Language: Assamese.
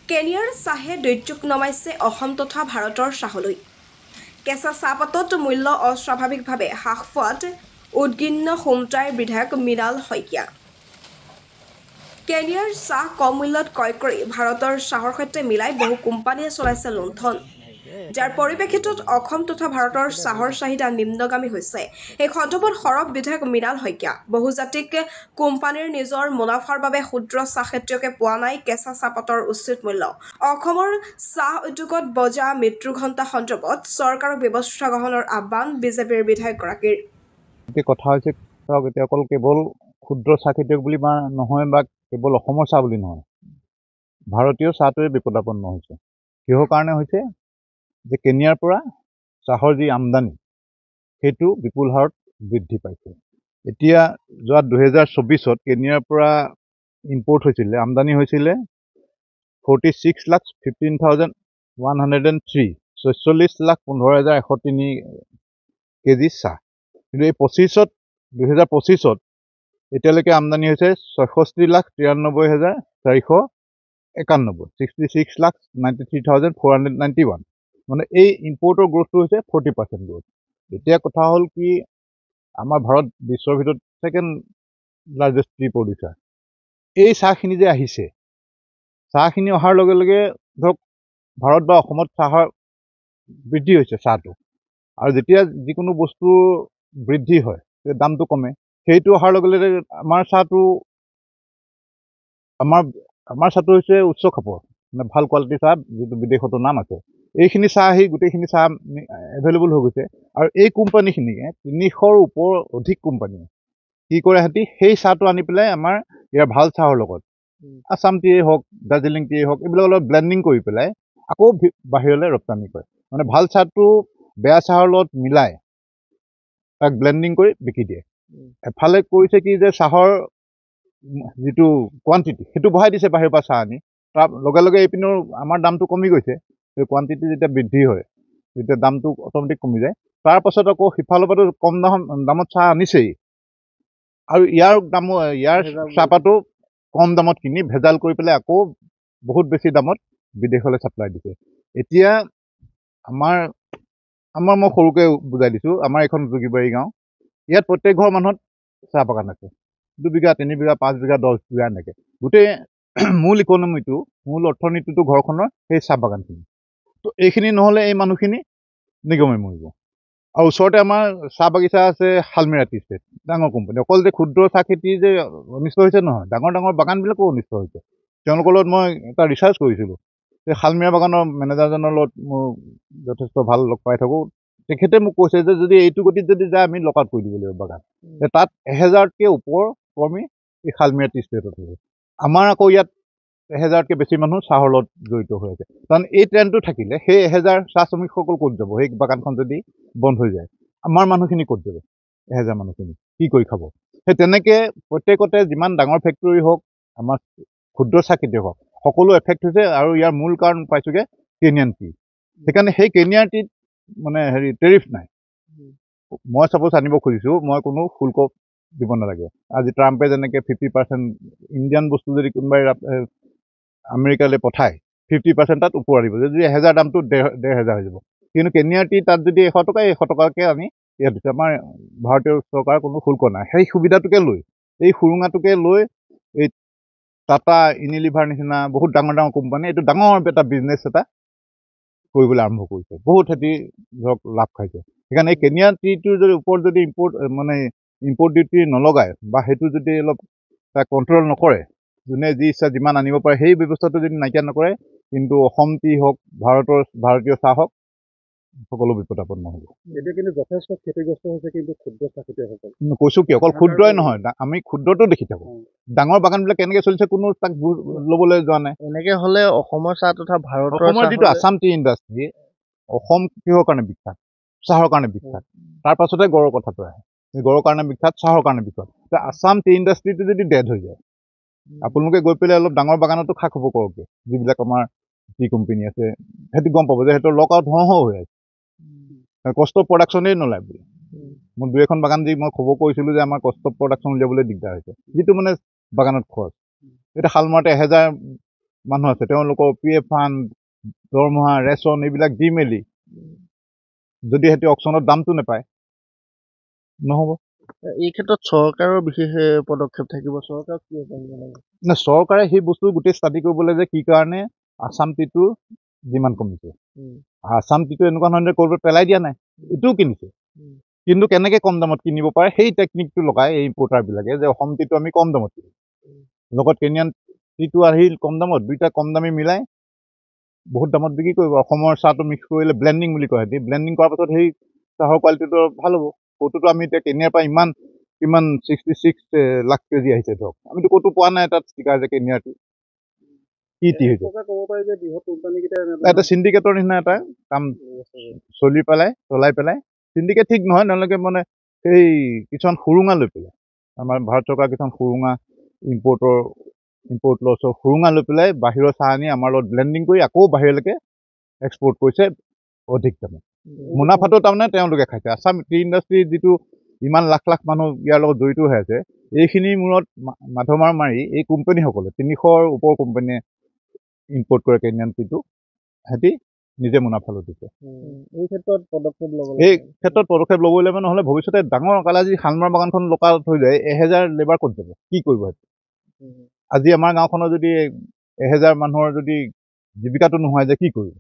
কেনিয়াৰ চাহে দৈত্যক নমাইছে অসম তথা ভাৰতৰ চাহলৈ। কেঁচা চাহপাতত মূল্য অস্বাভাৱিকভাৱে হ্ৰাস পোৱাত উদ্বিগ্ন খুমটাইৰ বিধায়ক মৃণাল শইকীয়া। কেনিয়াৰ চাহ কম মূল্যত ক্ৰয় কৰি ভাৰতৰ চাহৰ সৈতে মিলাই বহু কোম্পানীয়ে চলাইছে লুণ্ঠন, যাৰ পৰিপ্ৰেক্ষিতত অসম তথা ভাৰতৰ চাহৰ চাহিদা নিম্নগামী হৈছে। এই সন্দৰ্ভত সৰব বিধায়ক মৃণাল শইকীয়া। বহুজাতিক কোম্পানীৰ নিজৰ মুনাফাৰ বাবে ক্ষুদ্ৰ চাহ খেতিয়কে পোৱা নাই কেঁচা চাহপাতৰ উচিত মূল্য। অসমৰ চাহ উদ্যোগত বজা মৃত্যুঘণ্টা সন্দৰ্ভত চৰকাৰক ব্যৱস্থা গ্ৰহণৰ আহ্বান বিজেপিৰ বিধায়কগৰাকীৰ। কথা হৈছে এতিয়া অকল কেৱল ক্ষুদ্ৰ চাহ খেতিয়ক বুলি নহয় বা কেৱল অসমৰ চাহ বুলি নহয়, ভাৰতীয় চাহটোৱে বিপদাপন্ন হৈছে। কিহৰ কাৰণে হৈছে যে কেনিয়াৰ পৰা চাহৰ যি আমদানি সেইটো বিপুল হাৰত বৃদ্ধি পাইছে। এতিয়া যোৱা 2024 কেনিয়াৰ পৰা ইম্পৰ্ট হৈছিলে, আমদানি হৈছিলে 46,15,103, 46,15,103 কেজি চাহ। কিন্তু এই 2025 এতিয়ালৈকে আমদানি হৈছে 66,93,491, 66,93,491। মানে এই ইম্পৰ্টৰ গ্ৰথটো হৈছে 40% গ্ৰথ। এতিয়া কথা হ'ল কি, আমাৰ ভাৰত বিশ্বৰ ভিতৰত ছেকেণ্ড লাৰ্জেষ্ট টি প্ৰডিউচাৰ। এই চাহখিনি যে আহিছে, চাহখিনি অহাৰ লগে লগে ধৰক ভাৰত বা অসমত চাহৰ বৃদ্ধি হৈছে চাহটো, আৰু যেতিয়া যিকোনো বস্তু বৃদ্ধি হয় দামটো কমে। সেইটো অহাৰ লগে লগে আমাৰ চাহটো হৈছে উচ্চ খাপৰ, মানে ভাল কোৱালিটিৰ চাহ, যিটো বিদেশতো নাম আছে। এইখিনি চাহ আহি গোটেইখিনি চাহ এভেইলেবল হৈ গৈছে। আৰু এই কোম্পানীখিনিয়ে 300ৰ ওপৰ অধিক কোম্পানীয়ে কি কৰে, সিহঁতি সেই চাহটো আনি পেলাই আমাৰ ইয়াৰ ভাল চাহৰ লগত আছাম টিয়েই হওক, দাৰ্জিলিং টিয়েই হওক, এইবিলাক অলপ ব্লেণ্ডিং কৰি পেলাই আকৌ বাহিৰলৈ ৰপ্তানি কৰে। মানে ভাল চাহটো বেয়া চাহৰ লগত মিলাই তাক ব্লেণ্ডিং কৰি বিকি দিয়ে। এফালে কৰিছে কি যে চাহৰ যিটো কোৱান্টিটি সেইটো বঢ়াই দিছে বাহিৰৰ পৰা চাহ আনি, তাৰ লগে লগে এইপিনেও আমাৰ দামটো কমি গৈছে। সেই কোৱান্টিটি যেতিয়া বৃদ্ধি হয়, যেতিয়া দামটো অট'মেটিক কমি যায়, তাৰ পাছত আকৌ সিফালৰ পৰাতো কম দামত চাহ আনিছেই, আৰু ইয়াৰ চাহপাতো কম দামত কিনি ভেজাল কৰি পেলাই আকৌ বহুত বেছি দামত বিদেশলৈ ছাপ্লাই দিছে। এতিয়া মই সৰুকৈ বুজাই দিছোঁ, আমাৰ এখন যোগীবাৰী গাঁও, ইয়াত প্ৰত্যেক ঘৰ মানুহত চাহ বাগান আছে, 2 বিঘা 3 বিঘা 5 বিঘা 10 বিঘা এনেকৈ। গোটেই মূল অৰ্থনীতিটো ঘৰখনৰ সেই চাহ বাগানখিনি। তো এইখিনি নহ'লে এই মানুহখিনি নিগমে মৰিব। আৰু ওচৰতে আমাৰ চাহ বাগিচা আছে, শালমিৰা টি ষ্টেট, ডাঙৰ কোম্পানী। অকল যে ক্ষুদ্ৰ চাহ খেতি যে অনিষ্ট হৈছে নহয়, ডাঙৰ ডাঙৰ বাগানবিলাকো অনিষ্ট হৈছে। তেওঁলোকৰ লগত মই এটা ৰিচাৰ্চ কৰিছিলোঁ। এই শালমিৰা বাগানৰ মেনেজাৰজনৰ লগত মোৰ যথেষ্ট ভাল লগ পাই থাকোঁ। তেখেতে মোক কৈছে যে যদি এইটো গতিত যদি যায় আমি লক আউট কৰি দিব লাগিব বাগান। তাত 1000তকৈ ওপৰ কৰ্মী এই শালমিৰা টি ষ্টেটত হৈছে। আমাৰ আকৌ ইয়াত 1000তকৈ বেছি মানুহ চাহৰ লগত জড়িত হৈ আছে। কাৰণ এই ট্ৰেণ্ডটো থাকিলে সেই 1000 চাহ শ্ৰমিকসকল ক'ত যাব? সেই বাগানখন যদি বন্ধ হৈ যায়, আমাৰ মানুহখিনি ক'ত যাব? 1000 মানুহখিনি কি কৰি খাব? সেই তেনেকৈ প্ৰত্যেকতে যিমান ডাঙৰ ফেক্টৰী হওক, আমাৰ ক্ষুদ্ৰ চাহ খেতিয়ক হওক, সকলো এফেক্ট হৈছে। আৰু ইয়াৰ মূল কাৰণ পাইছোঁগৈ কেনিয়ান টি। সেইকাৰণে সেই কেনিয়ান টিত মানে টেৰিফ নাই। মই চাপ'জ আনিব খুজিছোঁ, মই কোনো শুল্ক দিব নালাগে। আজি ট্ৰাম্পে যেনেকৈ 50% ইণ্ডিয়ান বস্তু যদি কোনোবাই আমেৰিকালৈ পঠায়, 50% তাত ওপৰ দিব। যদি 1000 দামটো 1500 হৈ যাব। কিন্তু কেনিয়াৰ টি তাত যদি 100 টকা, 100 টকাকৈ আমি ইয়াত দিছোঁ। আমাৰ ভাৰতীয় চৰকাৰৰ কোনো শুল্ক নাই। সেই সুবিধাটোকে লৈ, এই সুৰুঙাটোকে লৈ এই টাটা, ইউনিলিভাৰ নিচিনা বহুত ডাঙৰ ডাঙৰ কোম্পানী এইটো ডাঙৰ এটা বিজনেছ এটা কৰিবলৈ আৰম্ভ কৰিছে। বহুত সিহঁতি ধৰক লাভ খাইছে। সেইকাৰণে এই কেনিয়ান টিটোৰ যদি ওপৰত যদি ইম্পৰ্ট ডিউটি নলগায় বা সেইটো যদি অলপ তাক কণ্ট্ৰল নকৰে, যোনে যি ইচ্ছা যিমান আনিব পাৰে সেই ব্যৱস্থাটো যদি নাইকিয়া নকৰে, কিন্তু অসম টি হওক, ভাৰতীয় চাহ হওক, সকলো বিপদাপন্ন হ'ব। এতিয়া কিন্তু যথেষ্ট ক্ষতিগ্ৰস্ত হৈছে কিন্তু ক্ষুদ্ৰ চাহ খেতিয়কসকল। কৈছোঁ কি, অকল ক্ষুদ্ৰই নহয়, আমি ক্ষুদ্ৰটো দেখি থাকোঁ। ডাঙৰ বাগানবিলাক কেনেকৈ চলিছে কোনো তাক ল'বলৈ যোৱা নাই। এনেকৈ হ'লে অসমৰ চাহ তথা ভাৰতৰ অসমৰ যিটো আছাম টি ইণ্ডাষ্ট্ৰী, অসম কিহৰ কাৰণে বিখ্যাত? চাহৰ কাৰণে বিখ্যাত। তাৰ পাছতে গড়ৰ কথাটো আহে। গড়ৰ কাৰণে বিখ্যাত, চাহৰ কাৰণে বিখ্যাত। আছাম টি ইণ্ডাষ্ট্ৰীটো যদি ডেড হৈ যায়, আপোনালোকে গৈ পেলাই অলপ ডাঙৰ বাগানতো খা খবৰ কৰকগৈ। যিবিলাক আমাৰ টি কোম্পানী আছে, সিহঁতি গম পাব যে সিহঁতৰ লক আউট হওঁ হৈ আছে, কষ্ট অফ প্ৰডাকশ্যনেই নোলায় বুলি। মই 2-এখন বাগান দি মই খবৰ কৰিছিলোঁ যে আমাৰ কষ্ট অফ প্ৰডাকশ্যন উলিয়াবলৈ দিগদাৰ হৈছে, যিটো মানে বাগানত খৰচ। এতিয়া শালমৰাতে 1000 মানুহ আছে তেওঁলোকৰ PF ফাণ্ড দৰমহা ৰেচন এইবিলাক দি মেলি যদি সিহঁতি অকশ্যনত দামটো নাপায় নহ'ব। এই ক্ষেত্ৰত চৰকাৰৰ বিশেষ পদক্ষেপ থাকিব। চৰকাৰ কি হ'ব না চৰকাৰে সেই বস্তু গোটেই ষ্টাডি কৰিব লাগে যে কি কাৰণে আছাম টিটো যিমান কমিছে। আছাম টিটো এনেকুৱা নহয় যে ক'ৰবাত পেলাই দিয়া নাই, এইটোও কিনিছে, কিন্তু কেনেকৈ কম দামত কিনিব পাৰে সেই টেকনিকটো লগাই এই ইম্পৰ্টাৰবিলাকে যে অসম টিটো আমি কম দামত কিনিম, লগত কেনিয়ান টিটো আহিল কম দামত, দুইটা কম দামী মিলাই বহুত দামত বিক্ৰী কৰিব। অসমৰ চাহটো মিক্স কৰিলে ব্লেণ্ডিং বুলি কয়, সিহঁতি ব্লেণ্ডিং কৰাৰ পাছত সেই চাহৰ কোৱালিটিটো ভাল হ'ব। ক'তোতো আমি এতিয়া কেনিয়াৰ পৰা কিমান 66 লাখ কেজি আহিছে ধৰক, আমিতো ক'তো পোৱা নাই তাত ষ্টিকাৰ যে কেনিয়াৰ টি কি টি হৈছে। ক'ব পাৰি যে বৃহৎ কোম্পানীকেইটা এটা চিণ্ডিকেটৰ নিচিনা এটা কাম চলাই পেলাই চিণ্ডিকেট ঠিক নহয়, তেওঁলোকে মানে সেই কিছুমান সুৰুঙা লৈ পেলাই আমাৰ ভাৰত চৰকাৰ কিছুমান সুৰুঙা ইম্পৰ্ট লছৰ সুৰুঙা লৈ পেলাই বাহিৰৰ চাহ আনি আমাৰ লগত ব্লেণ্ডিং কৰি আকৌ বাহিৰলৈকে এক্সপৰ্ট কৰিছে অধিক দামত। মুনাফাটো তাৰমানে তেওঁলোকে খাইছে। আছাম টি ইণ্ডাষ্ট্ৰী যিটো ইমান লাখ লাখ মানুহ ইয়াৰ লগত জড়িত হৈ আছে, এইখিনিৰ মূৰত মাধমাৰ মাৰি এই কোম্পানীসকলে 300ৰ ওপৰ কোম্পানীয়ে ইম্পৰ্ট কৰে কেনিয়ান টিটো, সিহঁতি নিজে মুনাফা লুটিছে। এই ক্ষেত্ৰত পদক্ষেপ ল'ব লাগিব, নহ'লে ভৱিষ্যতে ডাঙৰ কালাজি শালমাৰ বাগানখন লোকালত হৈ যায়, 1000 লেবাৰ ক'ত যাব, কি কৰিব সিহঁতি? আজি আমাৰ গাঁওখনৰ যদি 1000 মানুহৰ যদি জীৱিকাটো নোহোৱা যায় কি কৰিব?